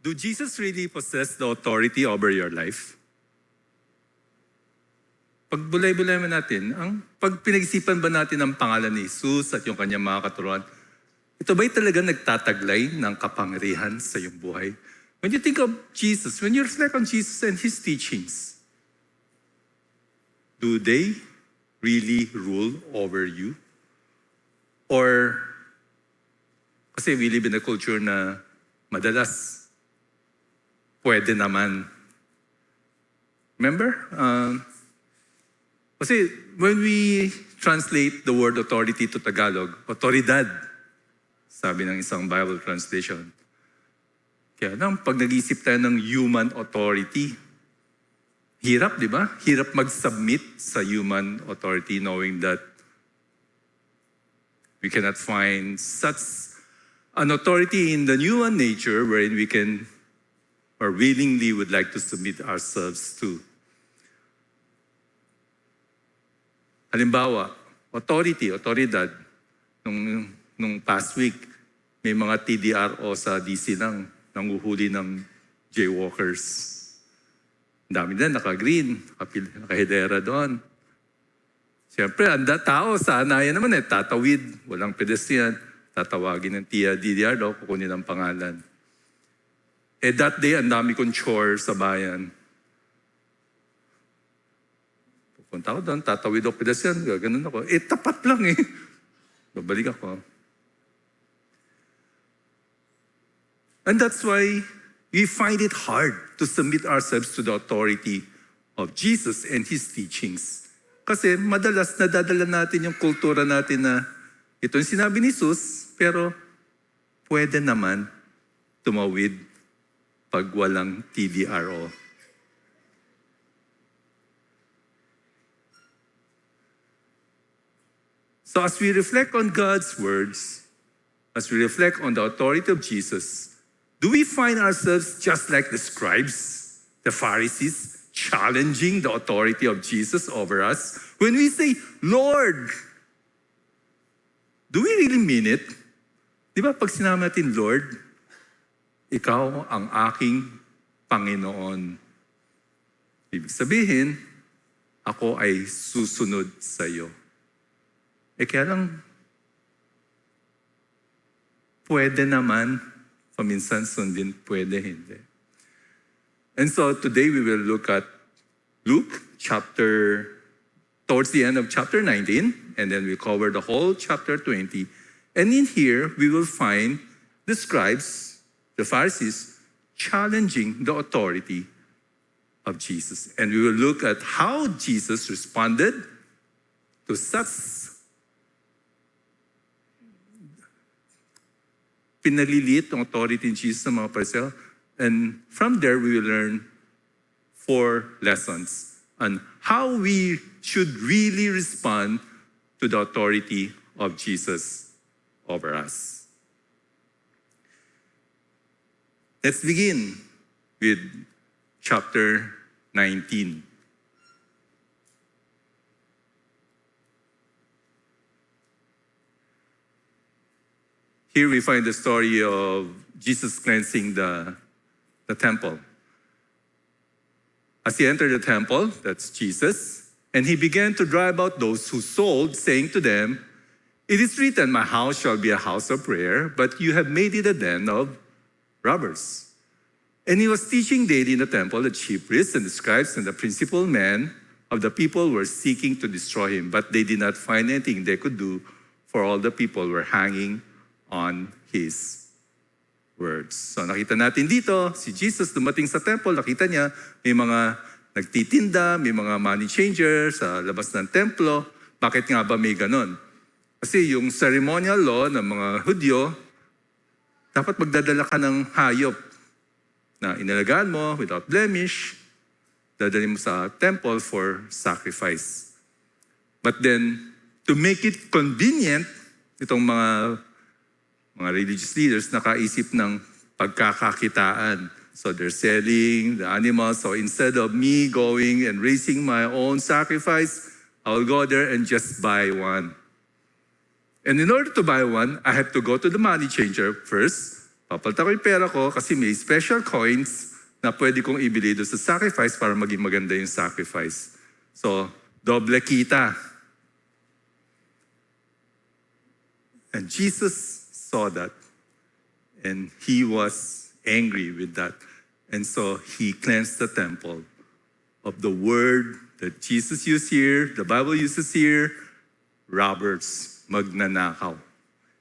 Do Jesus really possess the authority over your life? Pag bulay-bulay mo natin, pag pinag-isipan ba natin ang pangalan ni Jesus at yung kanyang mga katuruan, ito ba'y talaga nagtataglay ng kapangyarihan sa iyong buhay? When you think of Jesus, when you reflect on Jesus and His teachings, do they really rule over you? Or, kasi we live in a culture na madalas, pwede naman. Remember? Kasi when we translate the word authority to Tagalog, autoridad, sabi ng isang Bible translation. Kaya lang, pag nag-iisip tayo ng human authority, hirap, di ba? Hirap mag-submit sa human authority knowing that we cannot find such an authority in the human nature wherein we can or willingly would like to submit ourselves to. Halimbawa, autoridad. Nung past week, may mga TDRO sa DC lang nanguhuli ng jaywalkers. Ang dami na, naka-green, naka-hedera doon. Siyempre, ang tao sa anayan naman tatawid, walang pedestrian, tatawagin ng TDRO, kukunin ang pangalan. That day, ang dami kong chore sa bayan. Pupunta ako doon, tatawid ako pedestrian, gano'n ako. Tapat lang Babalik ako. And that's why we find it hard to submit ourselves to the authority of Jesus and His teachings. Kasi madalas nadadala natin yung kultura natin na ito yung sinabi ni Jesus, pero pwede naman tumawid pag walang TDRO. So as we reflect on God's words, as we reflect on the authority of Jesus, do we find ourselves just like the scribes, the Pharisees, challenging the authority of Jesus over us? When we say, Lord, do we really mean it? Di ba pag sinabi natin, Lord, ikaw ang aking Panginoon. Ibig sabihin, ako ay susunod sa iyo. Kaya lang, pwede naman, paminsan sundin, pwede hindi. And so today we will look at Luke towards the end of chapter 19, and then we cover the whole chapter 20. And in here, we will find the scribes, the Pharisees, challenging the authority of Jesus. And we will look at how Jesus responded to such pinaliliit ng authority in Jesus ng mga Pariseo. And from there, we will learn 4 lessons on how we should really respond to the authority of Jesus over us. Let's begin with chapter 19. Here we find the story of Jesus cleansing the temple. As he entered the temple, that's Jesus, and he began to drive out those who sold, saying to them, "It is written, my house shall be a house of prayer, but you have made it a den of robbers." And he was teaching daily in the temple. The chief priests and the scribes and the principal men of the people were seeking to destroy him, but they did not find anything they could do, for all the people were hanging on his words. So nakita natin dito, si Jesus dumating sa temple, nakita niya may mga nagtitinda, may mga money changer sa labas ng templo. Bakit nga ba may ganon? Kasi yung ceremonial law ng mga Hudyo, dapat magdadala ka ng hayop na inalagaan mo without blemish, dadalhin mo sa temple for sacrifice. But then, to make it convenient, itong mga religious leaders nakaisip ng pagkakakitaan. So they're selling the animals. So instead of me going and raising my own sacrifice, I'll go there and just buy one. And in order to buy one, I have to go to the money changer first. Papalitan ko yung pera ko kasi may special coins na pwede kong ibili doon sa sacrifice para maging maganda yung sacrifice. So, doble kita. And Jesus saw that. And he was angry with that. And so, he cleansed the temple of the word that Jesus used here, the Bible uses here, robbers, magnanakaw.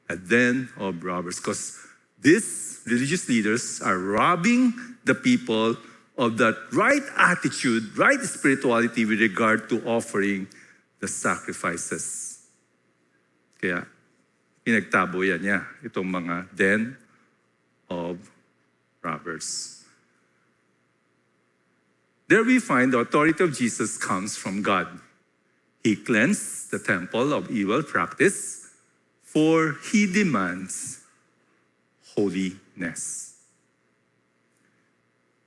A den of robbers. Because these religious leaders are robbing the people of that right attitude, right spirituality with regard to offering the sacrifices. Kaya, pinagtabo yan niya, itong mga den of robbers. There we find the authority of Jesus comes from God. He cleansed the temple of evil practice, for he demands holiness.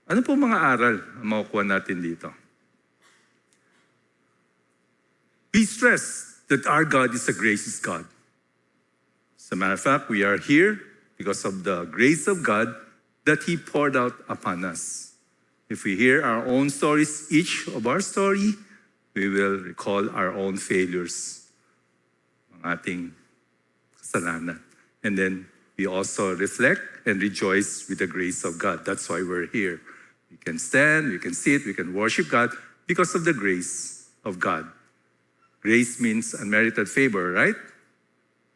Ano po mga aral ang makukuha natin dito? We stress that our God is a gracious God. As a matter of fact, we are here because of the grace of God that he poured out upon us. If we hear our own stories, each of our story, we will recall our own failures, ang ating kasalanan. And then we also reflect and rejoice with the grace of God. That's why we're here. We can stand, we can sit, we can worship God because of the grace of God. Grace means unmerited favor, right?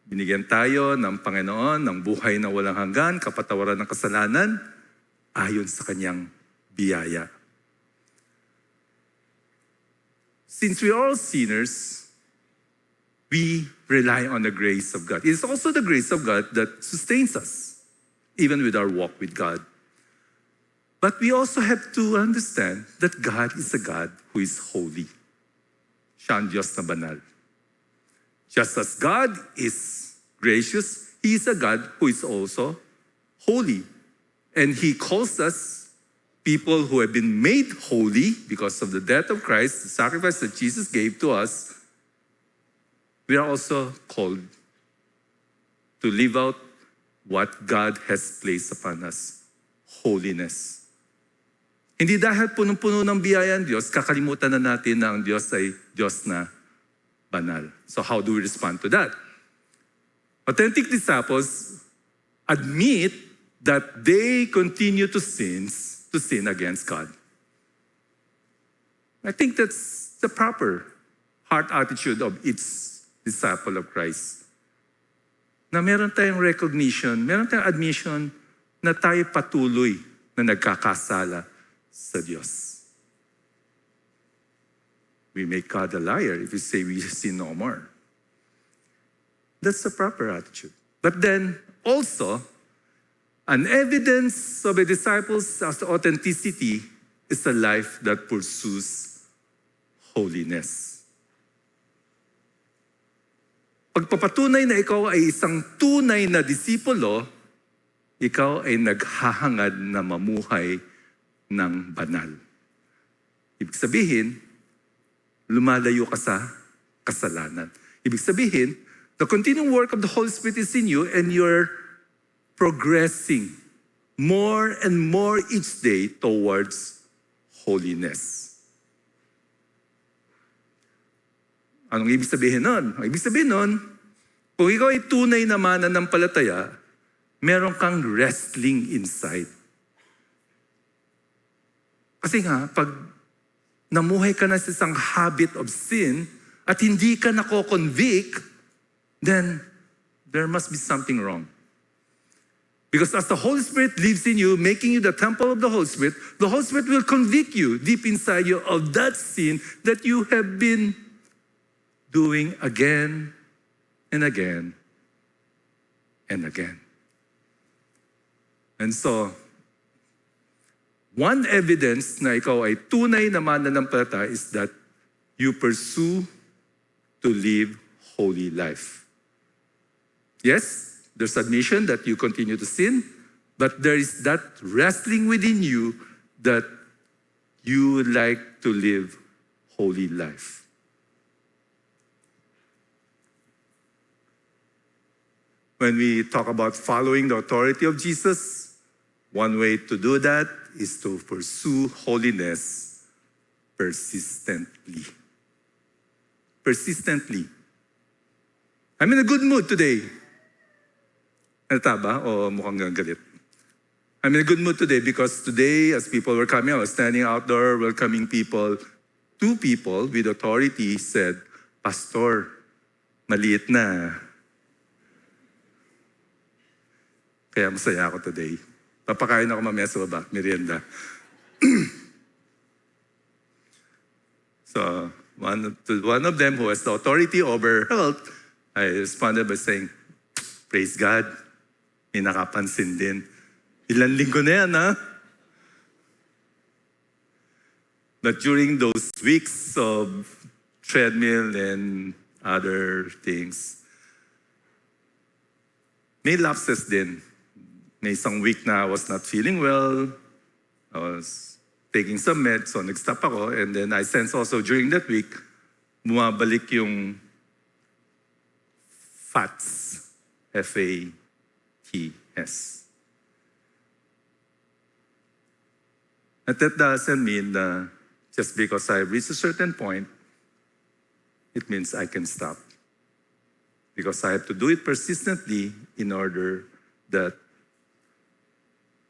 Binigyan tayo ng Panginoon ng buhay na walang hanggan, kapatawaran ng kasalanan, ayon sa kanyang biyaya. Since we are all sinners, we rely on the grace of God. It is also the grace of God that sustains us, even with our walk with God. But we also have to understand that God is a God who is holy. Siya ang Diyos na banal. Just as God is gracious, He is a God who is also holy. And He calls us people who have been made holy because of the death of Christ, the sacrifice that Jesus gave to us. We are also called to live out what God has placed upon us, holiness. Hindi dahil punong-puno ng biyaya ng Diyos, kakalimutan na natin na ang Diyos ay Diyos na banal. So how do we respond to that? Authentic disciples admit that they continue to sin against God. I think that's the proper heart attitude of each disciple of Christ. Na meron tayong recognition, meron tayong admission na tayo patuloy na nagkakasala sa Diyos. We make God a liar if we say we sin no more. That's the proper attitude. But then also, an evidence of a disciple's authenticity is a life that pursues holiness. Pagpapatunay na ikaw ay isang tunay na disipulo, ikaw ay naghahangad na mamuhay ng banal. Ibig sabihin, lumalayo ka sa kasalanan. Ibig sabihin, the continuing work of the Holy Spirit is in you and you're progressing more and more each day towards holiness. Anong ibig sabihin nun? Ang ibig sabihin nun, kung ikaw ay tunay na mananampalataya, meron kang wrestling inside. Kasi nga, pag namuhay ka na sa isang habit of sin at hindi ka nako-convict, then there must be something wrong. Because as the Holy Spirit lives in you, making you the temple of the Holy Spirit will convict you deep inside you of that sin that you have been doing again and again and again. And so, one evidence na ikaw ay tunay na mananampalataya is that you pursue to live holy life. Yes, there's admission that you continue to sin, but there is that wrestling within you that you would like to live holy life. when we talk about following the authority of Jesus, one way to do that is to pursue holiness persistently. Persistently. I'm in a good mood today. Halata ba? O mukhang galit? I'm in a good mood today because today, as people were coming, I was standing outdoor welcoming people. Two people with authority said, Pastor, maliit na. Kaya masaya ako today. Papakain ako mamaya sa baba, merienda. So, one of them who has the authority over health, I responded by saying, Praise God, may nakapansin din. Ilan linggo na yan, ha? But during those weeks of treadmill and other things, may lapses din. May isang week na I was not feeling well. I was taking some meds, so nag-stop ako. And then I sense also during that week, bumabalik yung fats. F-A-T-S. And that doesn't mean that just because I reach a certain point, it means I can stop. Because I have to do it persistently in order that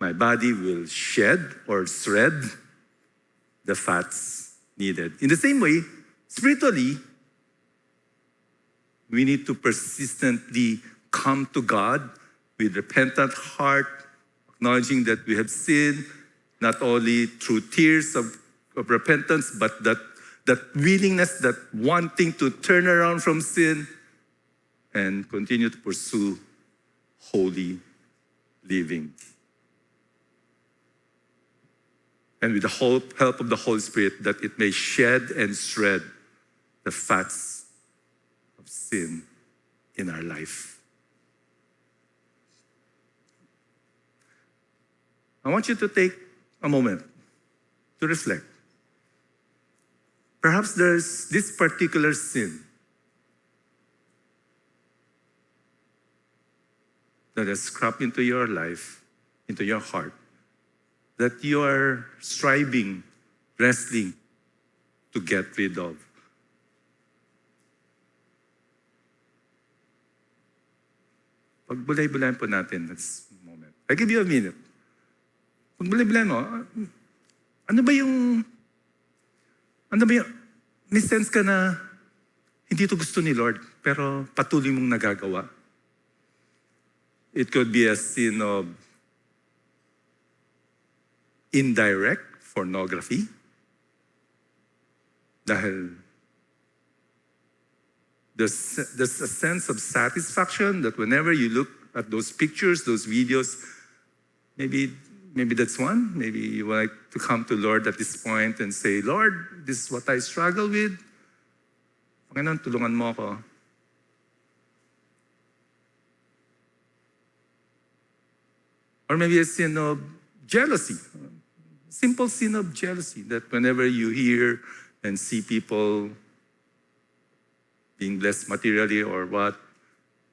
my body will shed or shred the fats needed. In the same way, spiritually, we need to persistently come to God with repentant heart, acknowledging that we have sinned, not only through tears of repentance, but that willingness, that wanting to turn around from sin and continue to pursue holy living. And with the help of the Holy Spirit, that it may shed and shred the fats of sin in our life. I want you to take a moment to reflect. Perhaps there's this particular sin that has crept into your life, into your heart, that you are striving, wrestling to get rid of. Pagbulay-bulayan po natin this moment. I give you a minute. Pagbulay-bulayan mo, may sense ka na hindi ito gusto ni Lord, pero patuloy mong nagagawa. It could be a sin of indirect pornography. Dahil there's a sense of satisfaction that whenever you look at those pictures, those videos, maybe that's one. Maybe you would like to come to Lord at this point and say, Lord, this is what I struggle with. Panginoon, tulungan mo ako. Or maybe a sin of jealousy. Simple sin of jealousy that whenever you hear and see people being blessed materially or what,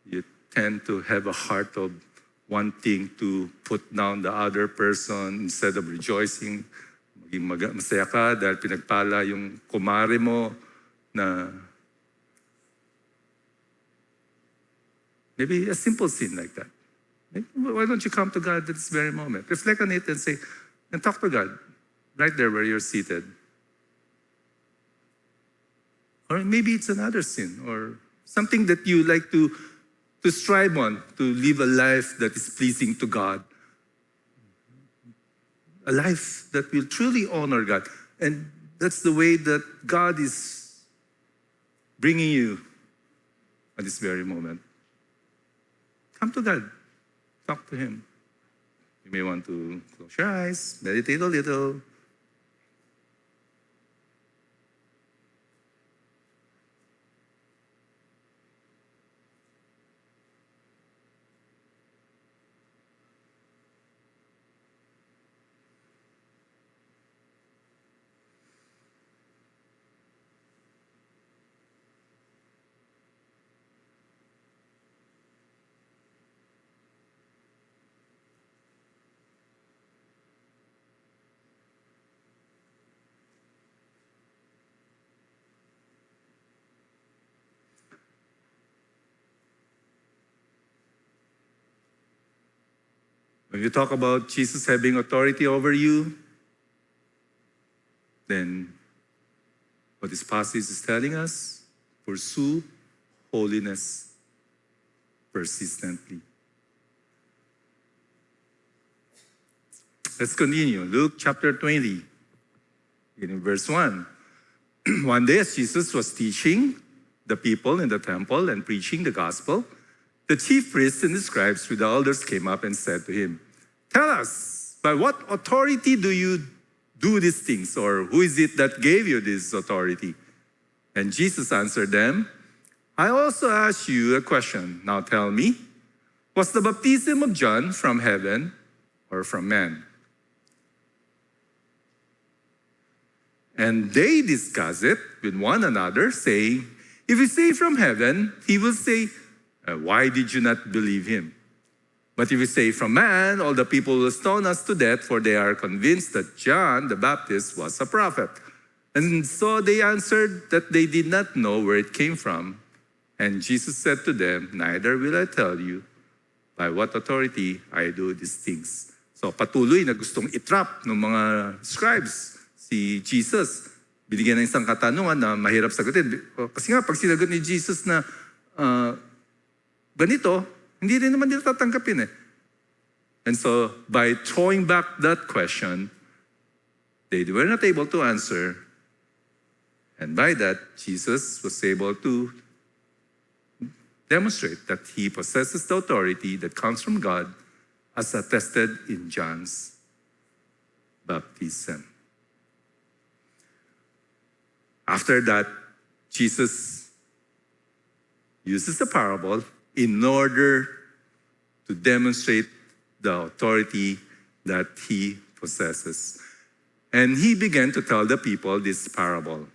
you tend to have a heart of wanting to put down the other person instead of rejoicing. Maging masaya ka dahil pinagpala yung kumare mo na maybe a simple sin like that. Why don't you come to God at this very moment? Reflect on it and say, and talk to God right there where you're seated. Or maybe it's another sin or something that you like to strive on, to live a life that is pleasing to God. A life that will truly honor God. And that's the way that God is bringing you at this very moment. Come to God. Talk to Him. You may want to close your eyes, meditate a little. When you talk about Jesus having authority over you, then what this passage is telling us, pursue holiness persistently. Let's continue. Luke chapter 20, in verse 1. One day as Jesus was teaching the people in the temple and preaching the gospel, the chief priests and the scribes with the elders came up and said to him, "Tell us, by what authority do you do these things? Or who is it that gave you this authority?" And Jesus answered them, "I also ask you a question. Now tell me, was the baptism of John from heaven or from man?" And they discuss it with one another, saying, "If we say from heaven, he will say, 'Why did you not believe him?' But if we say from man, all the people will stone us to death, for they are convinced that John the Baptist was a prophet." And so they answered that they did not know where it came from. And Jesus said to them, "Neither will I tell you by what authority I do these things." So patuloy na gustong itrap ng mga scribes si Jesus. Binigyan ng isang katanungan na mahirap sagutin. Kasi nga, pag sinagot ni Jesus na ganito, hindi rin naman nila tatanggapin eh. And so, by throwing back that question, they were not able to answer. And by that, Jesus was able to demonstrate that he possesses the authority that comes from God as attested in John's baptism. After that, Jesus uses a parable in order to demonstrate the authority that he possesses. And he began to tell the people this parable.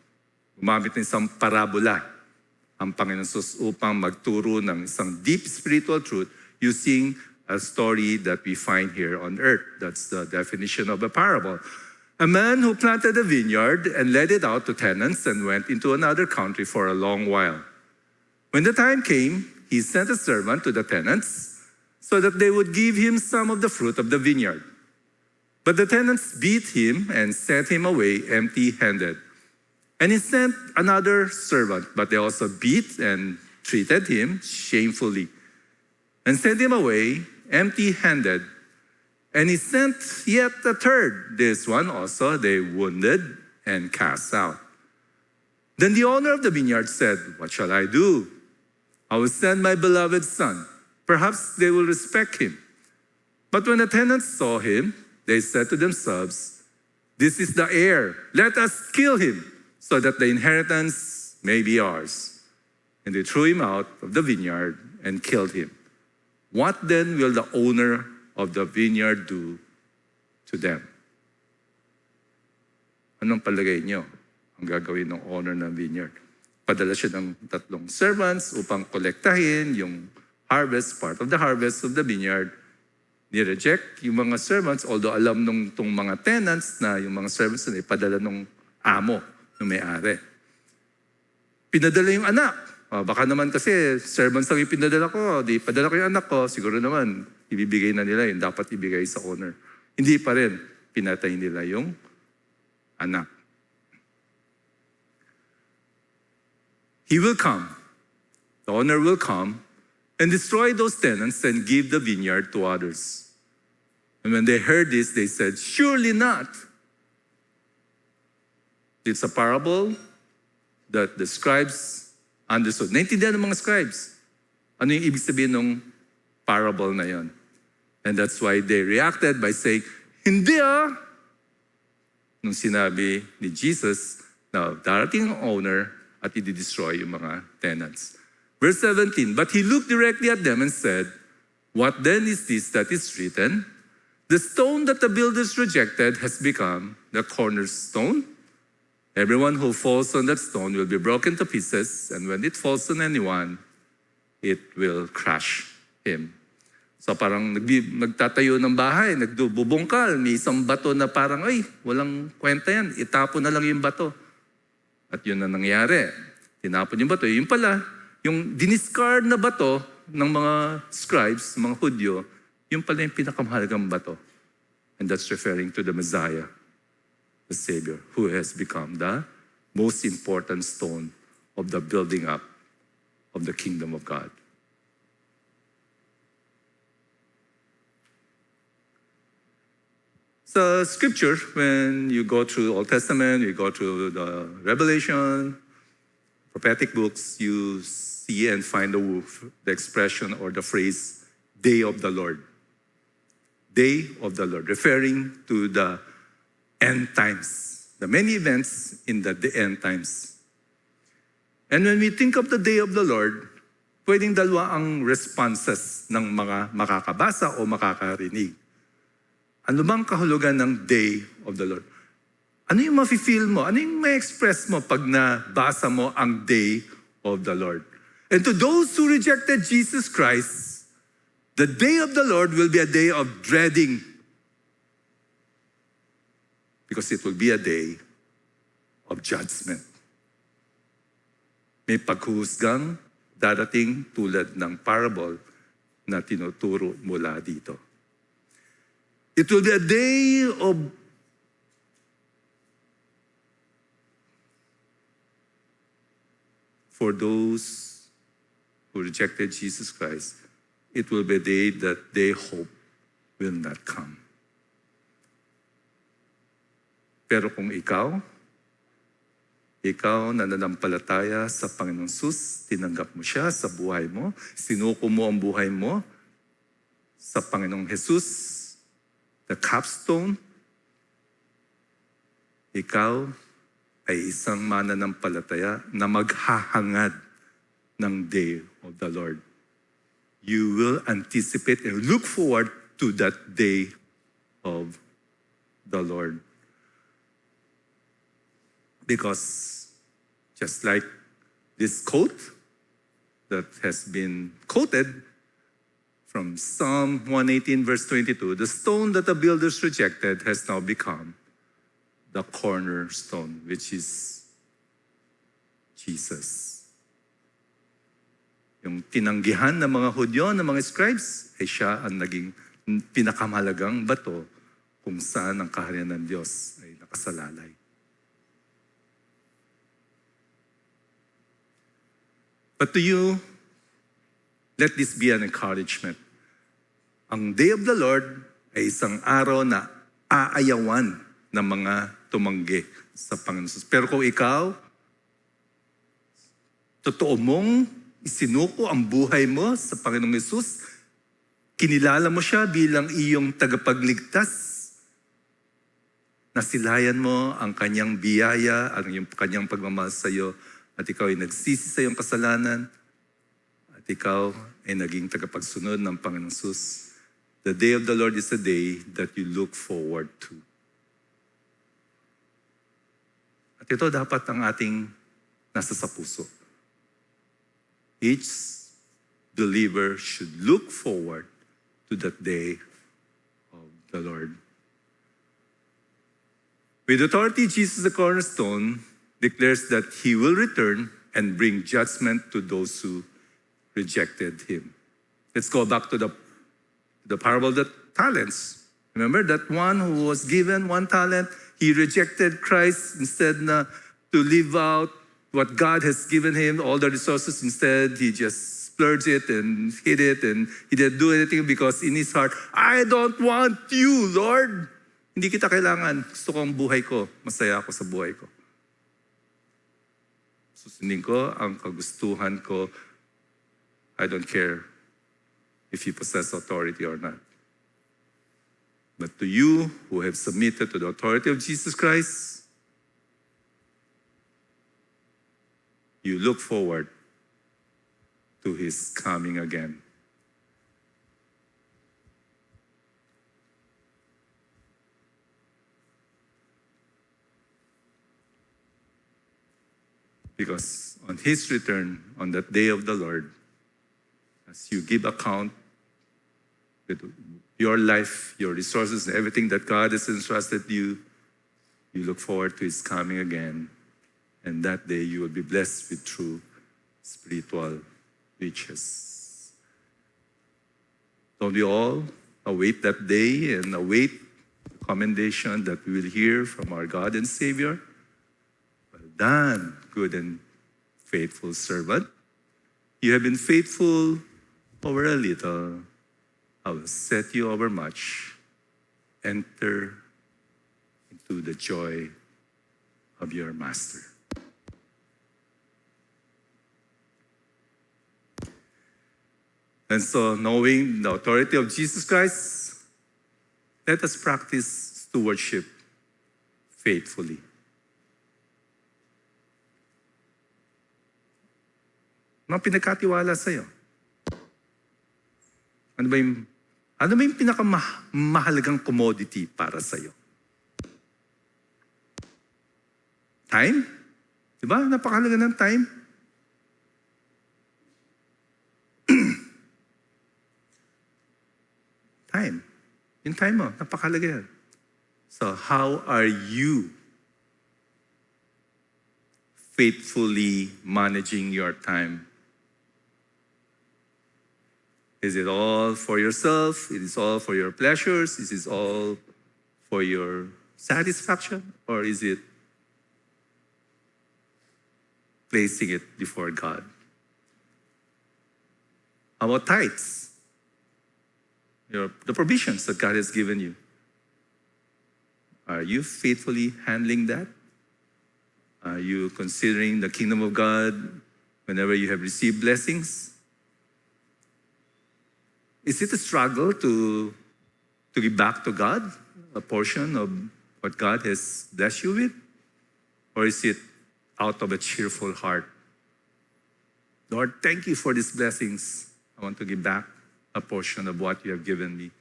Gumamit ng isang parabola ang Panginoon Jesus upang magturo ng isang deep spiritual truth using a story that we find here on earth. That's the definition of a parable. A man who planted a vineyard and let it out to tenants and went into another country for a long while. When the time came, he sent a servant to the tenants so that they would give him some of the fruit of the vineyard. But the tenants beat him and sent him away empty-handed. And he sent another servant, but they also beat and treated him shamefully and sent him away empty-handed. And he sent yet a third. This one also they wounded and cast out. Then the owner of the vineyard said, "What shall I do? I will send my beloved son. Perhaps they will respect him." But when the tenants saw him, they said to themselves, "This is the heir. Let us kill him, so that the inheritance may be ours." And they threw him out of the vineyard and killed him. What then will the owner of the vineyard do to them? Anong palagay niyo ang gagawin ng owner ng vineyard? Padala siya ng 3 servants upang kolektahin yung harvest, part of the harvest of the vineyard. Ni-reject yung mga servants, although alam nung tong mga tenants na yung mga servants na ipadala ng amo, ng may-ari. Pinadala yung anak. Baka naman kasi servants lang yung pinadala ko, di padala ko yung anak ko, siguro naman ibibigay na nila yung dapat ibigay sa owner. Hindi pa rin, pinatay nila yung anak. He will come, the owner will come, and destroy those tenants and give the vineyard to others. And when they heard this, they said, "Surely not." It's a parable that the scribes understood. Naintindihan ng mga scribes. Ano yung ibig sabihin ng parable na yon? And that's why they reacted by saying, "Hindi ah!" Nung sinabi ni Jesus na darating ang owner at i-destroy yung mga tenants. Verse 17, "But he looked directly at them and said, 'What then is this that is written? The stone that the builders rejected has become the cornerstone. Everyone who falls on that stone will be broken to pieces, and when it falls on anyone, it will crush him.'" So parang nagtatayo ng bahay, nagbubungkal, may isang bato na parang, ay, walang kwenta yan, itapon na lang yung bato. At yun na nangyari. Tinapon yung bato. Yung pala, yung diniscard na bato ng mga scribes, mga Hudyo, Yung pala yung pinakamahalagang bato. And that's referring to the Messiah, the Savior, who has become the most important stone of the building up of the kingdom of God. So scripture, when you go through Old Testament, you go through the Revelation, prophetic books, you see and find the expression or the phrase, day of the Lord. Day of the Lord, referring to the end times, the many events in the end times. And when we think of the day of the Lord, pwedeng dalawa ang responses ng mga makakabasa o makakarinig. Ano bang kahulugan ng day of the Lord? Ano yung mafe-feel mo? Ano yung ma-express mo pag nabasa mo ang day of the Lord? And to those who rejected Jesus Christ, the day of the Lord will be a day of dreading, because it will be a day of judgment. May paghuhusgang darating tulad ng parable na tinuturo mula dito. It will be a day of for those who rejected Jesus Christ, it will be a day that they hope will not come. Pero kung ikaw nananampalataya sa Panginoong Jesus, tinanggap mo siya sa buhay mo, sinuko mo ang buhay mo sa Panginoong Jesus, the capstone, ikaw ay isang mananampalataya na maghahangad ng day of the Lord. You will anticipate and look forward to that day of the Lord. Because just like this quote that has been quoted from Psalm 118 verse 22, the stone that the builders rejected has now become the cornerstone, which is Jesus. Yung tinanggihan ng mga Hudyo, ng mga scribes, ay siya ang naging pinakamahalagang bato kung saan ang kaharian ng Diyos ay nakasalalay. But to you, let this be an encouragement. Ang Day of the Lord ay isang araw na aayawan ng mga tumanggi sa Panginoon. Pero kung ikaw, totoo mong isinuko ang buhay mo sa Panginoong Hesus, kinilala mo siya bilang iyong tagapagligtas, nasilayan mo ang kanyang biyaya, ang kanyang pagmamahal sa iyo, at ikaw ay nagsisi sa iyong kasalanan, at ikaw ay naging tagapagsunod ng Panginoong Hesus. The day of the Lord is a day that you look forward to. At ito dapat ang ating nasa sa puso. Each believer should look forward to that day of the Lord. With authority, Jesus, the cornerstone, declares that he will return and bring judgment to those who rejected him. Let's go back to the parable of the talents. Remember that one who was given 1 talent, he rejected Christ instead to live out what God has given him, all the resources. Instead, he just splurged it and hid it, and he didn't do anything because in his heart, I don't want you, Lord. Hindi kita kailangan. Gusto ko ang buhay ko. Masaya ako sa buhay ko. Susundin ko ang kagustuhan ko. I don't care if you possess authority or not. But to you who have submitted to the authority of Jesus Christ, you look forward to his coming again. Because on his return, on that day of the Lord, as you give account with your life, your resources, and everything that God has entrusted you, you look forward to his coming again. And that day you will be blessed with true spiritual riches. Don't we all await that day and await the commendation that we will hear from our God and Savior. Well done, good and faithful servant. You have been faithful over a little. I will set you over much. Enter into the joy of your master. And so, knowing the authority of Jesus Christ, let us practice stewardship faithfully. Mga pinagkatiwala sa'yo. Ano ba yung pinakamahalagang commodity para sa'yo? Time? Diba? Napakahalaga ng time. Time. Yung time mo, napakahalaga yan. So, how are you faithfully managing your time? Is it all for yourself? Is it all for your pleasures? Is it all for your satisfaction? Or is it placing it before God? How about tithes? The provisions that God has given you. Are you faithfully handling that? Are you considering the kingdom of God whenever you have received blessings? Is it a struggle to give back to God a portion of what God has blessed you with? Or is it out of a cheerful heart? Lord, thank you for these blessings. I want to give back a portion of what you have given me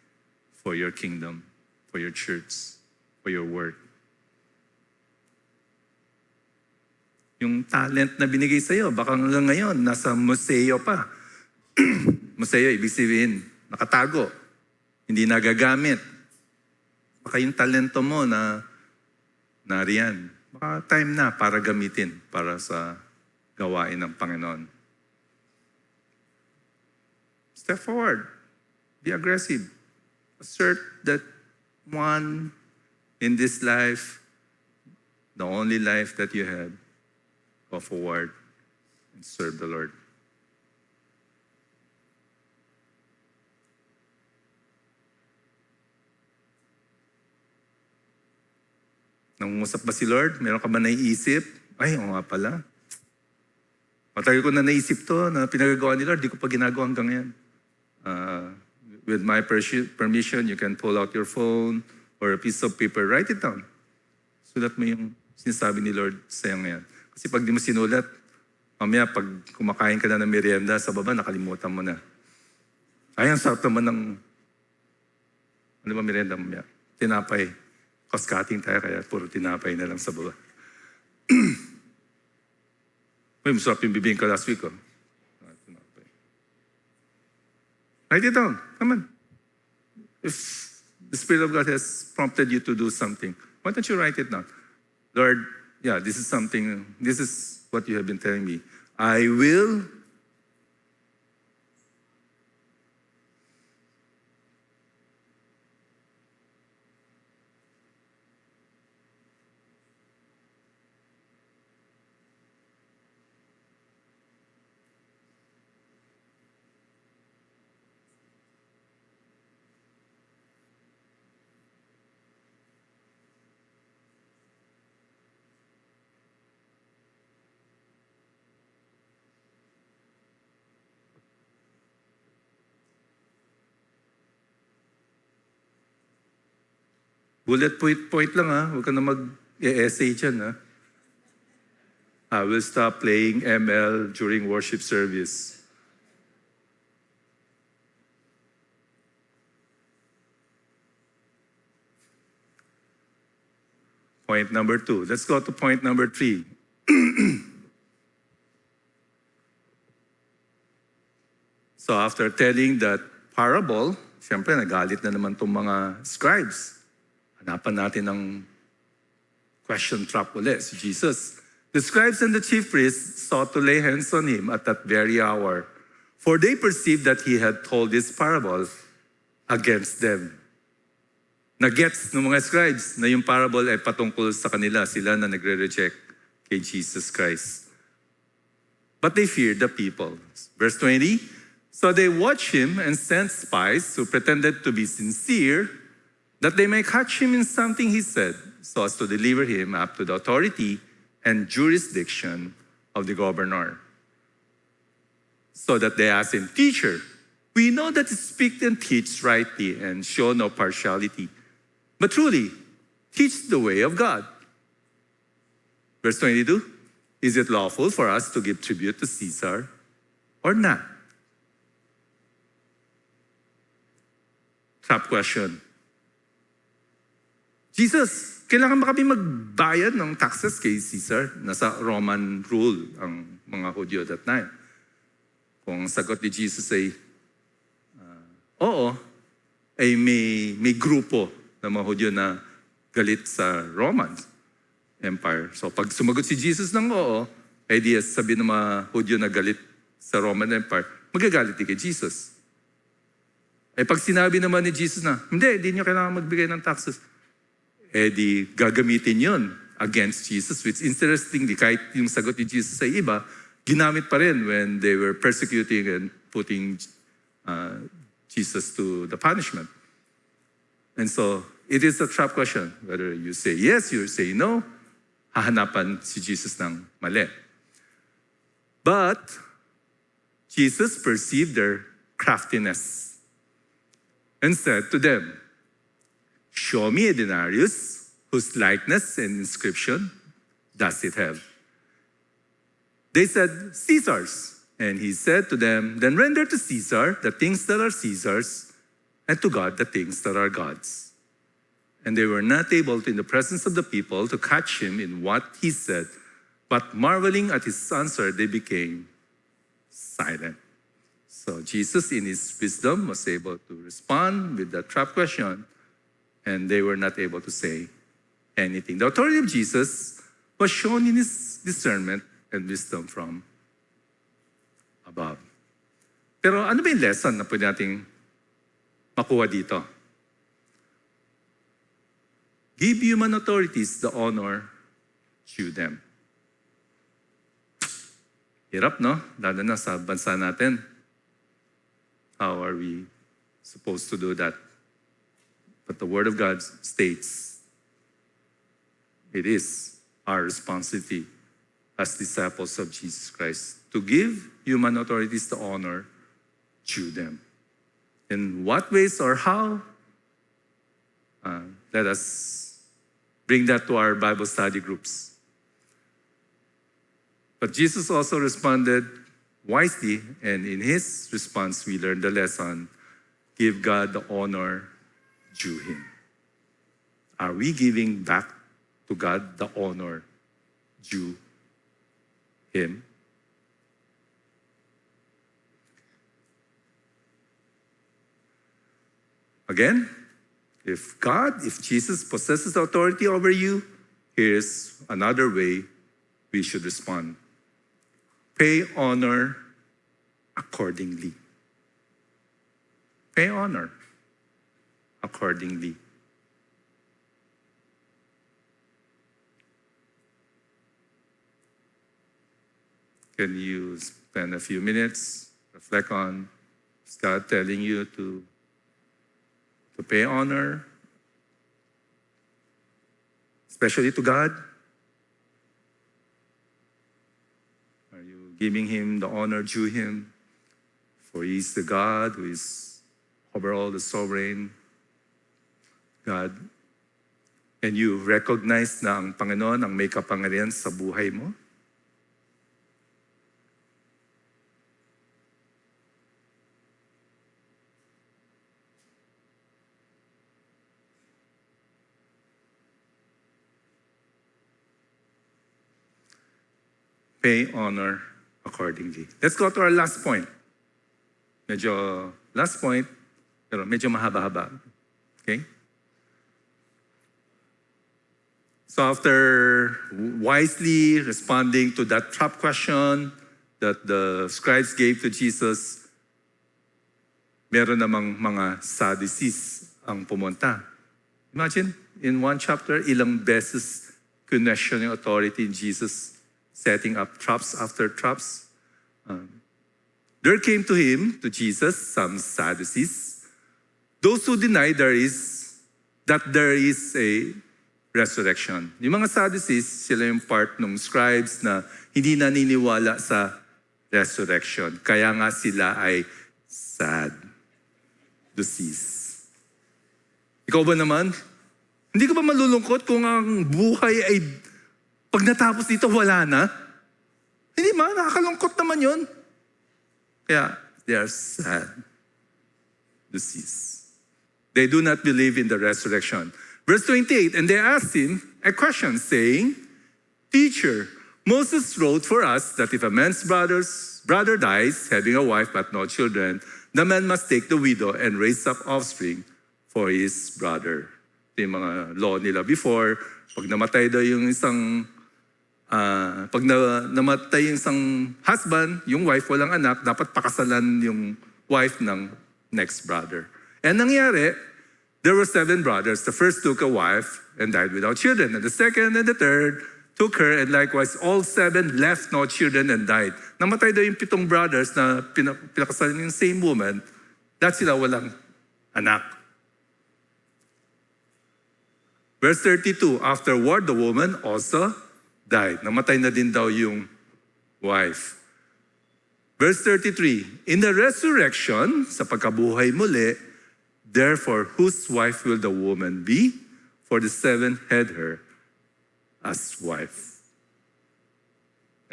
for your kingdom, for your church, for your work. Yung talent na binigay sa'yo, baka hanggang ngayon, nasa museo pa. Museo, ibig sabihin, nakatago, hindi nagagamit. Baka yung talento mo na nariyan. Baka time na para gamitin para sa gawain ng Panginoon. Step forward. Be aggressive. Assert that one in this life, the only life that you have, go forward and serve the Lord. Nangungusap ba si Lord? Meron ka ba naiisip? Ay, oo nga pala. Matagal ko na naisip to na pinagagawa ni Lord, di ko pa ginagawa hanggang ngayon. With my permission, you can pull out your phone or a piece of paper, write it down. Sulat mo yung sinasabi ni Lord sa'yo ngayon. Kasi pag di mo sinulat, mamaya pag kumakain ka na ng merienda sa baba, nakalimutan mo na. Ay, ang sarap naman ng, ano ba merienda mamaya? Tinapay. Cost-cutting tayo, kaya puro tinapay na lang sa baba. Uy, masarap yung bibingka last week, oh. Write it down. Come on. If the Spirit of God has prompted you to do something, why don't you write it down? Lord, yeah, this is what you have been telling me. I will bullet point lang ha. Huwag ka na mag-essay dyan ha. I will stop playing ML during worship service. Point number 2. Let's go to point number 3. So after telling that parable, siyempre nagalit na naman itong mga scribes. Hanapan natin ng question trap ulit, si Jesus. The scribes and the chief priests sought to lay hands on him at that very hour, for they perceived that he had told this parable against them. Nagets ng mga scribes na yung parable ay patungkol sa kanila, sila na nagre-reject kay Jesus Christ. But they feared the people. Verse 20, so they watched him and sent spies who pretended to be sincere that they may catch him in something he said, so as to deliver him up to the authority and jurisdiction of the governor. So that they asked him, Teacher, we know that you speak and teach rightly and show no partiality, but truly teach the way of God. Verse 22, is it lawful for us to give tribute to Caesar or not? Trap question. Jesus, kailangan ba kami magbayad ng taxes kay Caesar? Nasa Roman rule ang mga Hudyo that time. Kung ang sagot ni Jesus ay, oo, ay may grupo ng mga Hudyo na galit sa Roman Empire. So pag sumagot si Jesus ng oo, ay di sabi ng mga Hudyo na galit sa Roman Empire, magagalit din kay Jesus. Eh pag sinabi naman ni Jesus na, hindi nyo kailangan magbigay ng taxes, eh di gagamitin yun against Jesus, which interestingly, kahit yung sagot ni Jesus ay iba, ginamit pa rin when they were persecuting and putting Jesus to the punishment. And so, it is a trap question. Whether you say yes, you say no, hahanapan si Jesus ng mali. But, Jesus perceived their craftiness and said to them, show me a denarius whose likeness and inscription does it have? They said, Caesar's. And he said to them, then render to Caesar the things that are Caesar's, and to God the things that are God's. And they were not able to, in the presence of the people, to catch him in what he said, but marveling at his answer, they became silent. So Jesus, in his wisdom, was able to respond with the trap question, and they were not able to say anything. The authority of Jesus was shown in his discernment and wisdom from above. Pero ano ba yung lesson na pwede nating makuha dito? Give human authorities the honor due them. Hirap, no? Lalo na sa bansa natin. How are we supposed to do that? But the Word of God states, it is our responsibility as disciples of Jesus Christ to give human authorities the honor due them. In what ways or how? Let us bring that to our Bible study groups. But Jesus also responded wisely, and in his response, we learned the lesson, give God the honor due him. Are we giving back to God the honor due him? Again, if Jesus possesses authority over you, here's another way we should respond. Pay honor accordingly. Pay honor accordingly. Can you spend a few minutes, reflect on, is God telling you to pay honor, especially to God? Are you giving him the honor due him? For he is the God who is over all, the sovereign God. And you recognize na ang Panginoon ang may kapangyarihan sa buhay mo? Pay honor accordingly. Let's go to our last point. Last point, pero medyo mahaba-haba. Okay? So after wisely responding to that trap question that the scribes gave to Jesus, meron namang mga Sadducees ang pumunta. Imagine, in one chapter, ilang beses question yung authority in Jesus, setting up traps after traps. There came to him, to Jesus, some Sadducees, those who deny there is a resurrection. Yung mga Sadducees, sila yung part ng scribes na hindi naniniwala sa resurrection. Kaya nga sila ay Sadducees. Ikaw ba naman? Hindi ka ba malulungkot kung ang buhay ay pag natapos dito, wala na? Hindi ba? Nakakalungkot naman yun. Kaya, they are Sadducees. They do not believe in the resurrection. Verse 28, and they asked him a question, saying, Teacher, Moses wrote for us that if a man's brother dies, having a wife but no children, the man must take the widow and raise up offspring for his brother. Ito yung mga law nila before. Pag namatay daw yung isang, namatay yung isang husband, yung wife walang anak, dapat pakasalan yung wife ng next brother. And nangyari, there were 7 brothers. The first took a wife and died without children. And the second and the third took her, and likewise all 7 left no children and died. Namatay daw yung 7 brothers na pinakasalan yung same woman, dahil sila walang anak. Verse 32, afterward the woman also died. Namatay na din daw yung wife. Verse 33, in the resurrection, sa pagkabuhay muli, therefore, whose wife will the woman be? For the 7 had her as wife.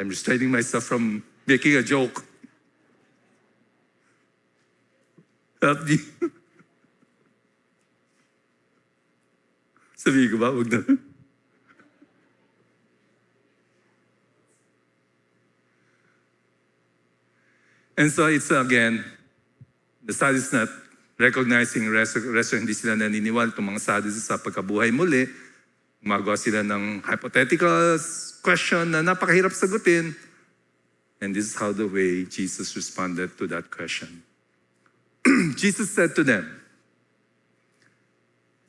I'm restraining myself from making a joke. Help me. Sabihin ko ba? Huwag na. And so it's again, the Sadducees not recognizing resurrection, hindi sila naniniwala itong mga Sadducees sa pagkabuhay muli. Gumagawa sila ng hypothetical question na napakahirap sagutin. And this is how the way Jesus responded to that question. Jesus said to them,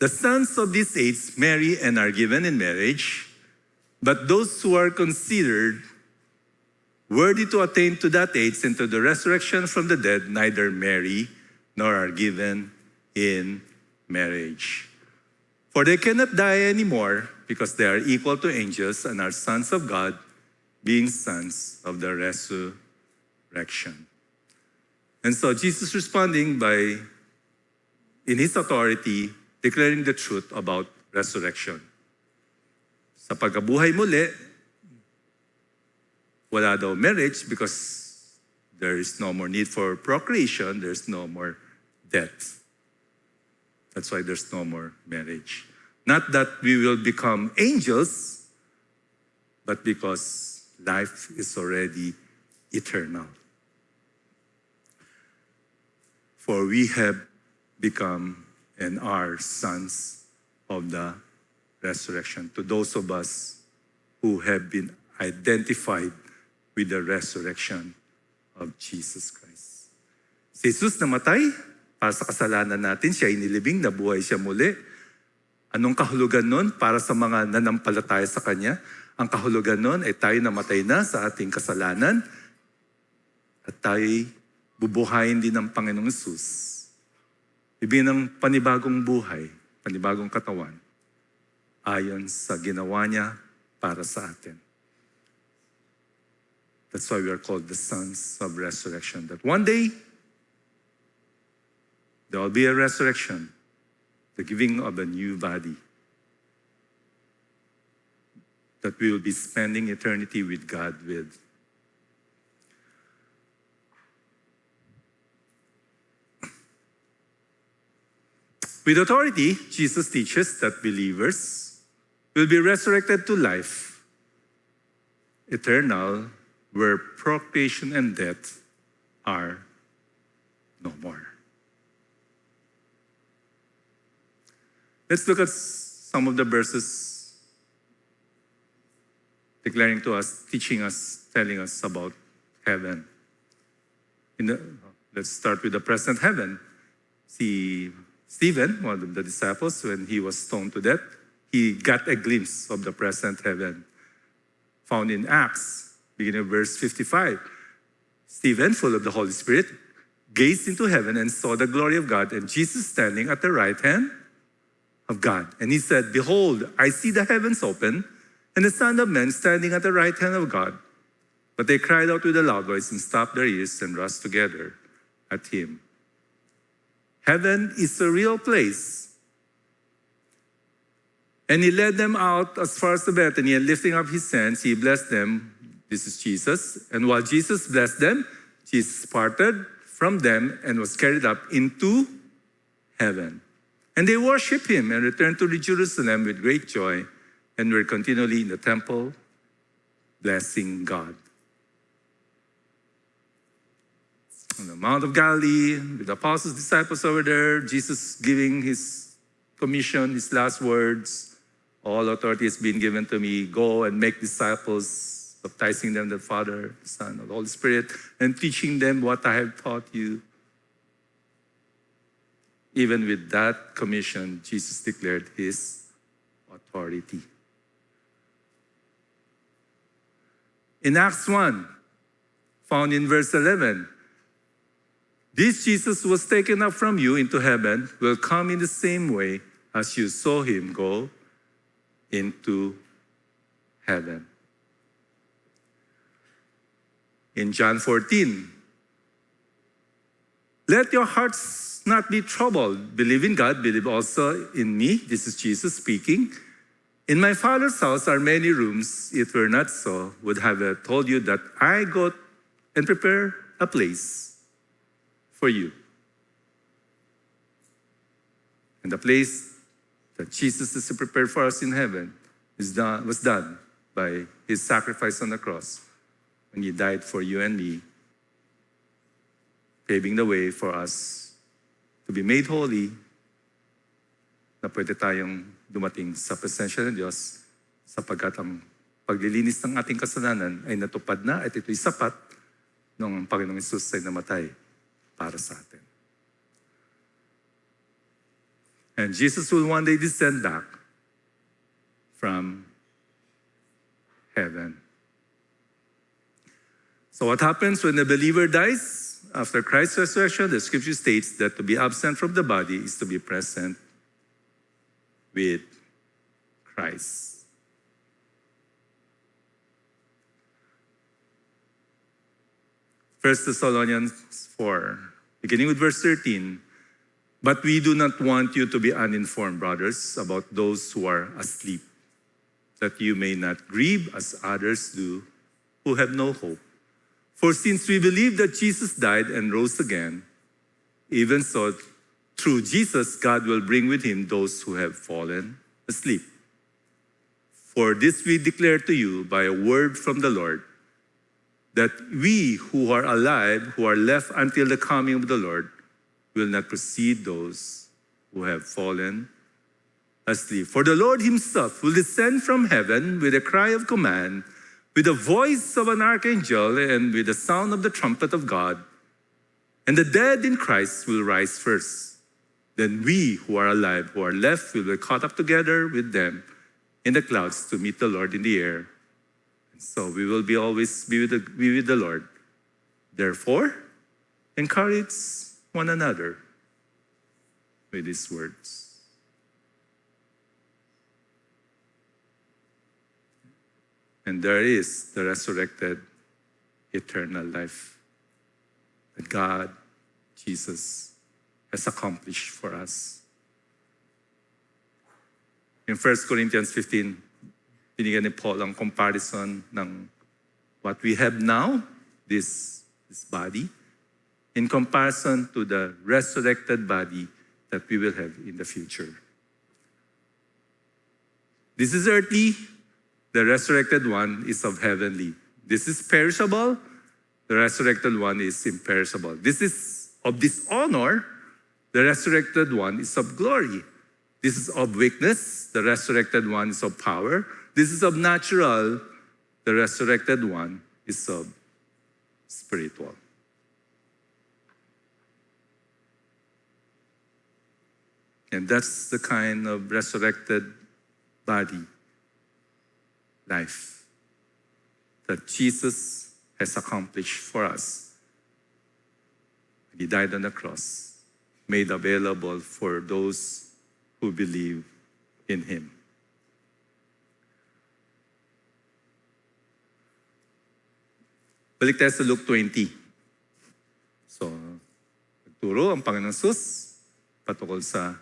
the sons of this age marry and are given in marriage, but those who are considered worthy to attain to that age and to the resurrection from the dead neither marry nor are given in marriage. For they cannot die anymore because they are equal to angels and are sons of God, being sons of the resurrection. And so Jesus responding by, in his authority, declaring the truth about resurrection. Sa pagkabuhay muli, wala daw marriage because there is no more need for procreation, there's no more death. That's why there's no more marriage. Not that we will become angels, but because life is already eternal. For we have become and are sons of the resurrection. To those of us who have been identified with the resurrection of Jesus Christ. Si Jesus namatay para sa kasalanan natin, siya inilibing, nabuhay siya muli. Anong kahulugan nun para sa mga nanampalataya sa Kanya? Ang kahulugan nun ay tayo namatay na sa ating kasalanan at tayo'y bubuhayin din ng Panginoong Jesus. Ibig ng panibagong buhay, panibagong katawan, ayon sa ginawa niya para sa atin. That's why we are called the sons of resurrection. That one day, there will be a resurrection, the giving of a new body, that we will be spending eternity with God with. With authority, Jesus teaches that believers will be resurrected to life, eternal, where procreation and death are no more. Let's look at some of the verses declaring to us, teaching us, telling us about heaven. Let's start with the present heaven. See, Stephen, one of the disciples, when he was stoned to death, he got a glimpse of the present heaven. Found in Acts, beginning of verse 55. Stephen, full of the Holy Spirit, gazed into heaven and saw the glory of God and Jesus standing at the right hand of God. And he said, "Behold, I see the heavens open and the Son of Man standing at the right hand of God." But they cried out with a loud voice and stopped their ears and rushed together at him. Heaven is a real place. And he led them out as far as the Bethany, and lifting up his hands, he blessed them. This is Jesus. And while Jesus blessed them, Jesus parted from them and was carried up into heaven. And they worshiped him and returned to Jerusalem with great joy and were continually in the temple, blessing God. On the Mount of Galilee, with the apostles, disciples over there, Jesus giving his commission, his last words. All authority has been given to me. Go and make disciples, baptizing them in the Father, the Son, and the Holy Spirit, and teaching them what I have taught you. Even with that commission, Jesus declared his authority. In Acts 1, found in verse 11, this Jesus was taken up from you into heaven will come in the same way as you saw him go into heaven. In John 14, let your hearts not be troubled. Believe in God, believe also in me. This is Jesus speaking. In my Father's house are many rooms. If it were not so, would have I told you that I go and prepare a place for you. And the place that Jesus is prepared for us in heaven was done by his sacrifice on the cross when he died for you and me, paving the way for us to be made holy, na pwede tayong dumating sa presensya ng Diyos sapagkat ang paglilinis ng ating kasalanan ay natupad na at ito'y sapat nung Panginoong Hesus ay namatay para sa atin. And Jesus will one day descend back from heaven. So what happens when a believer dies? After Christ's resurrection, the scripture states that to be absent from the body is to be present with Christ. First Thessalonians 4, beginning with verse 13. But we do not want you to be uninformed, brothers, about those who are asleep, that you may not grieve as others do, who have no hope. For since we believe that Jesus died and rose again, even so, through Jesus, God will bring with him those who have fallen asleep. For this we declare to you by a word from the Lord, that we who are alive, who are left until the coming of the Lord, will not precede those who have fallen asleep. For the Lord himself will descend from heaven with a cry of command, with the voice of an archangel, and with the sound of the trumpet of God. And the dead in Christ will rise first. Then we who are alive, who are left, will be caught up together with them in the clouds to meet the Lord in the air. And so we will always be with the Lord. Therefore, encourage one another with these words. And there is the resurrected eternal life that God, Jesus, has accomplished for us. In 1 Corinthians 15, binigyan ni Paul ang comparison ng what we have now, this body, in comparison to the resurrected body that we will have in the future. This is earthly, the resurrected one is of heavenly. This is perishable, the resurrected one is imperishable. This is of dishonor, the resurrected one is of glory. This is of weakness, the resurrected one is of power. This is of natural, the resurrected one is of spiritual. And that's the kind of resurrected body life that Jesus has accomplished for us. He died on the cross, made available for those who believe in Him. Balik tayo sa Luke 20. So, nagturo ang Panginoong Jesus patungkol sa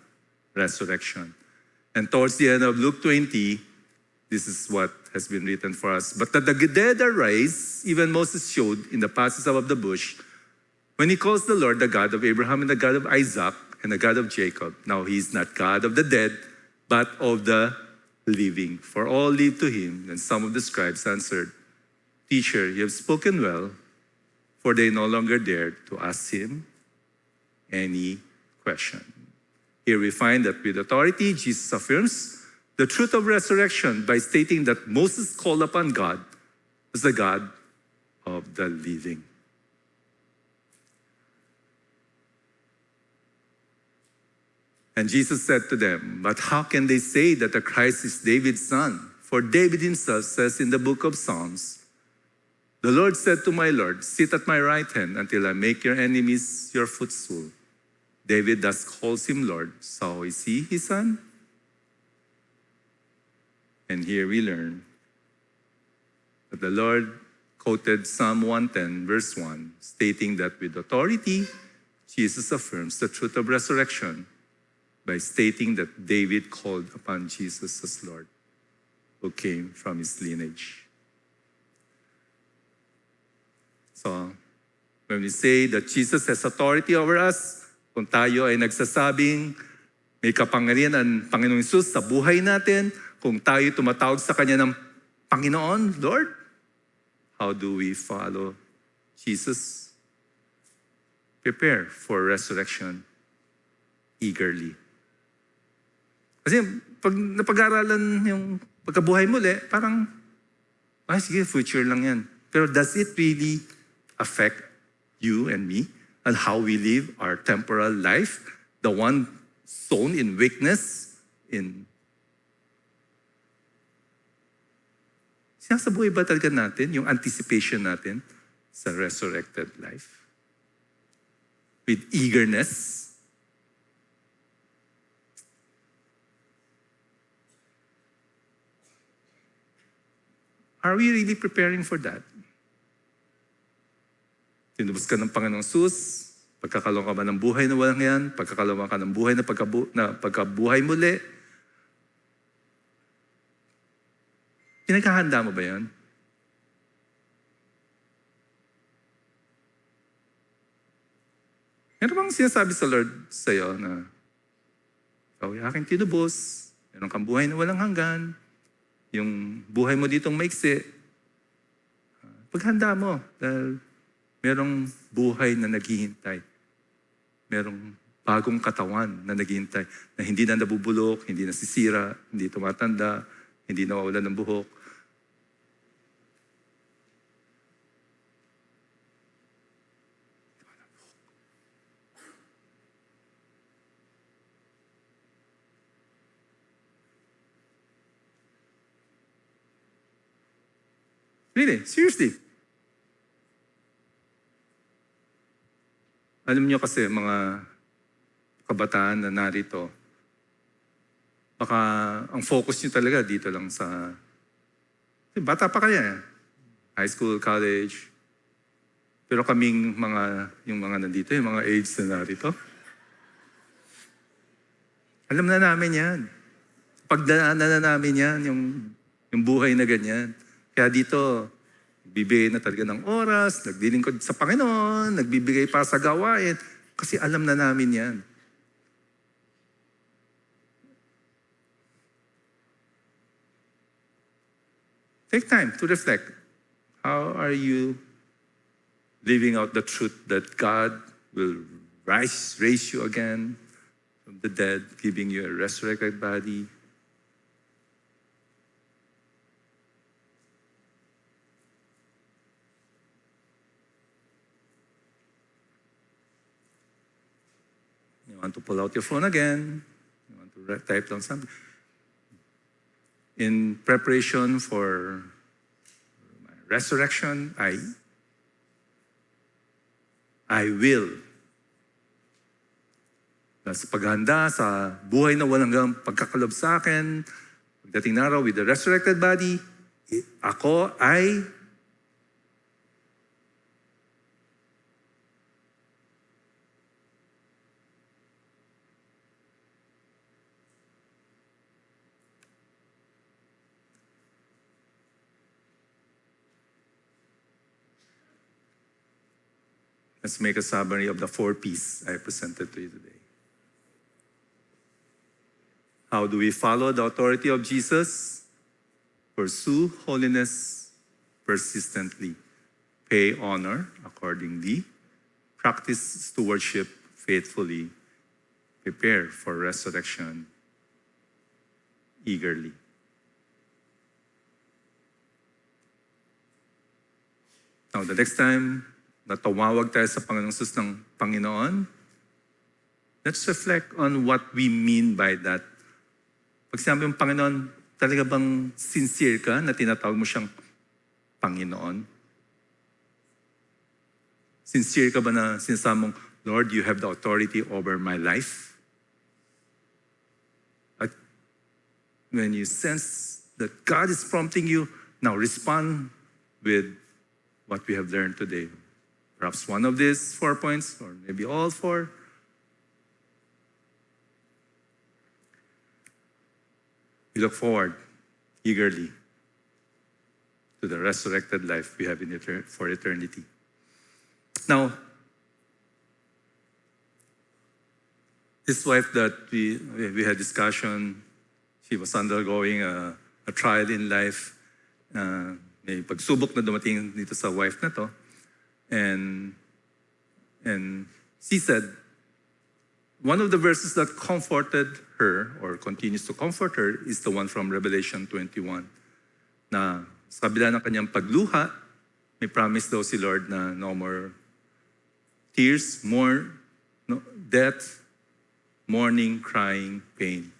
resurrection. And towards the end of Luke 20, this is what has been written for us. But that the dead are raised, even Moses showed in the passage of the bush, when he calls the Lord the God of Abraham and the God of Isaac and the God of Jacob. Now he is not God of the dead, but of the living. For all live to him. And some of the scribes answered, Teacher, you have spoken well, for they no longer dared to ask him any question. Here we find that with authority, Jesus affirms the truth of resurrection by stating that Moses called upon God as the God of the living. And Jesus said to them, but how can they say that the Christ is David's son? For David himself says in the book of Psalms, the Lord said to my Lord, sit at my right hand until I make your enemies your footstool. David thus calls him Lord. So is he his son? And here we learn that the Lord quoted Psalm 110, verse 1, stating that with authority, Jesus affirms the truth of resurrection by stating that David called upon Jesus as Lord, who came from his lineage. So, when we say that Jesus has authority over us, kung tayo ay nagsasabing may kapangyarihan ang Panginoong Hesus sa buhay natin, kung tayo tumatawag sa Kanya ng Panginoon, Lord, how do we follow Jesus? Prepare for resurrection eagerly. Kasi pag napag-aralan yung pagkabuhay muli, parang, sige, future lang yan. Pero does it really affect you and me and how we live our temporal life, the one sown in weakness, sinasabuhay ba talaga natin yung anticipation natin sa resurrected life? With eagerness? Are we really preparing for that? Tinubos ka ng Panginoong Sus, pagkakaroon ka ba ng buhay na walang yan, pagkakaroon ka ng buhay na pagkabuhay muli. Pinagkahanda mo ba yan? Meron bang sinasabi sa Lord sa'yo na ikaw ay aking tinubos, meron kang buhay na walang hanggan, yung buhay mo ditong maiksi, paghanda mo dahil merong buhay na naghihintay. Merong bagong katawan na naghihintay na hindi na nabubulok, hindi nasisira, hindi tumatanda, hindi nawawalan ng buhok. Really? Seriously? Alam niyo kasi, mga kabataan na narito, baka ang focus niyo talaga dito lang sa, bata pa kaya, high school, college. Pero kaming yung mga nandito, yung mga age na narito, alam na namin yan. Pagdaanan na namin yan, yung buhay na ganyan. Kaya dito, bibigay na talaga ng oras, naglilingkod sa Panginoon, nagbibigay para sa gawain, kasi alam na namin yan. Take time to reflect. How are you living out the truth that God will raise you again from the dead, giving you a resurrected body? You want to pull out your phone again, type down something. In preparation for my resurrection, I will. Sa paghanda, sa buhay na walang hanggang pagkakalob sa akin, pagdating na araw with the resurrected body, ako ay let's make a summary of the 4 P's I presented to you today. How do we follow the authority of Jesus? Pursue holiness persistently. Pay honor accordingly. Practice stewardship faithfully. Prepare for resurrection eagerly. Now, the next time na tumawag tayo sa Panginoong Jesus ng Panginoon, let's reflect on what we mean by that. Pag sinabi yung Panginoon, talaga bang sincere ka na tinatawag mo siyang Panginoon? Sincere ka ba na sinasabi mong, Lord, you have the authority over my life? At when you sense that God is prompting you, now respond with what we have learned today. Perhaps one of these 4 points, or maybe all 4. We look forward eagerly to the resurrected life we have for eternity. Now, this wife that we had discussion, she was undergoing a trial in life. May pagsubok na dumating dito sa wife na to. And she said, one of the verses that comforted her or continues to comfort her is the one from Revelation 21. Na sa kabila ng kanyang pagluha, may promise daw si Lord na no more tears, more death, mourning, crying, pain.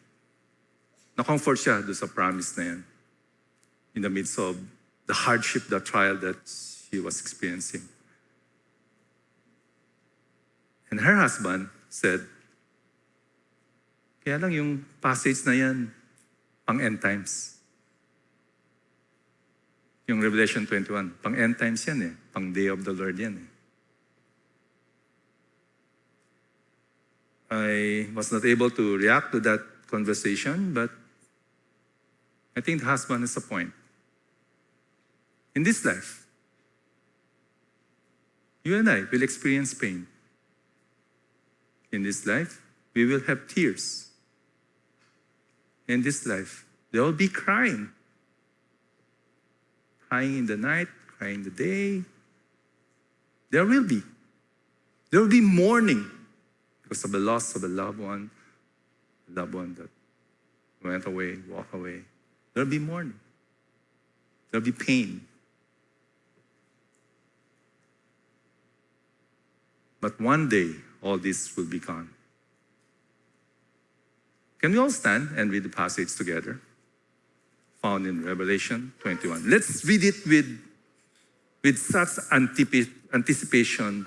Na-comfort siya doon sa promise na yan in the midst of the hardship, the trial that she was experiencing. And her husband said, kaya lang yung passage na yan, pang end times. Yung Revelation 21, pang end times yan pang day of the Lord yan I was not able to react to that conversation, but I think the husband has a point. In this life, you and I will experience pain. In this life, we will have tears. In this life, there will be crying. Crying in the night, crying in the day. There will be. There will be mourning because of the loss of a loved one that went away, walked away. There will be mourning. There will be pain. But one day, all this will be gone. Can we all stand and read the passage together? Found in Revelation 21. Let's read it with such anticipation.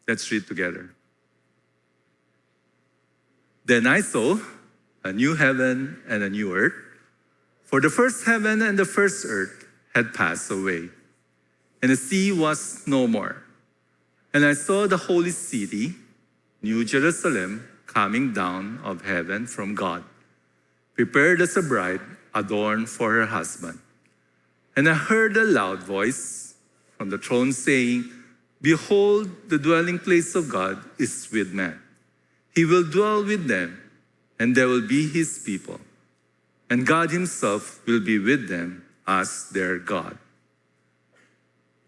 Let's read together. Then I saw a new heaven and a new earth, for the first heaven and the first earth had passed away, and the sea was no more. And I saw the holy city, New Jerusalem, coming down of heaven from God, prepared as a bride adorned for her husband. And I heard a loud voice from the throne saying, behold, the dwelling place of God is with man. He will dwell with them, and they will be his people. And God himself will be with them as their God.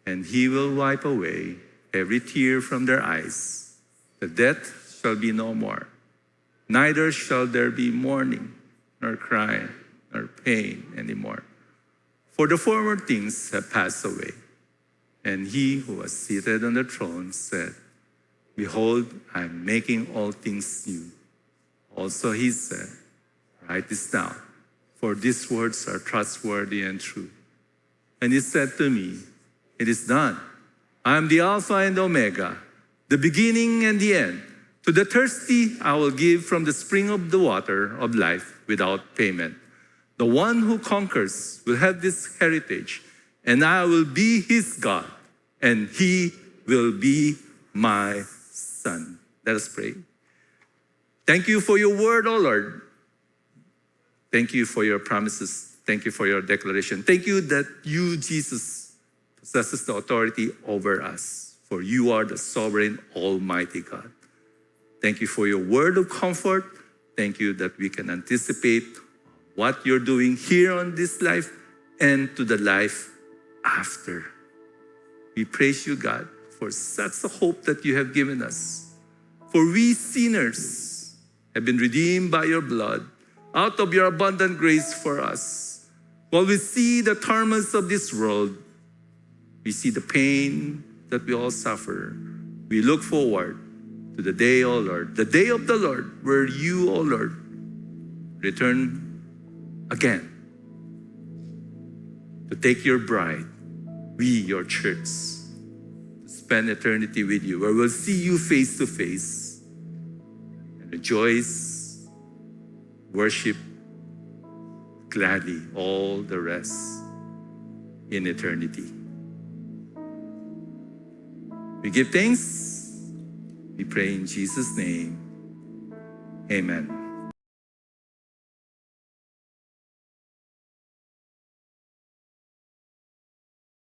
And he will wipe away every tear from their eyes. The death shall be no more. Neither shall there be mourning, nor crying, nor pain anymore. For the former things have passed away. And he who was seated on the throne said, behold, I am making all things new. Also he said, write this down, for these words are trustworthy and true. And he said to me, it is done. I am the Alpha and Omega, the beginning and the end. To the thirsty, I will give from the spring of the water of life without payment. The one who conquers will have this heritage, and I will be his God, and he will be my son. Let us pray. Thank you for your word, O Lord. Thank you for your promises. Thank you for your declaration. Thank you that you, Jesus, possesses the authority over us, for you are the sovereign, almighty God. Thank you for your word of comfort. Thank you that we can anticipate what you're doing here on this life and to the life after. We praise you, God, for such a hope that you have given us. For we sinners have been redeemed by your blood out of your abundant grace for us. While we see the torments of this world, we see the pain that we all suffer, we look forward to the day, O Lord, the day of the Lord, where you, O Lord, return again to take your bride, we, your church, to spend eternity with you, where we'll see you face to face and rejoice, worship gladly all the rest in eternity. We give thanks. We pray in Jesus' name. Amen.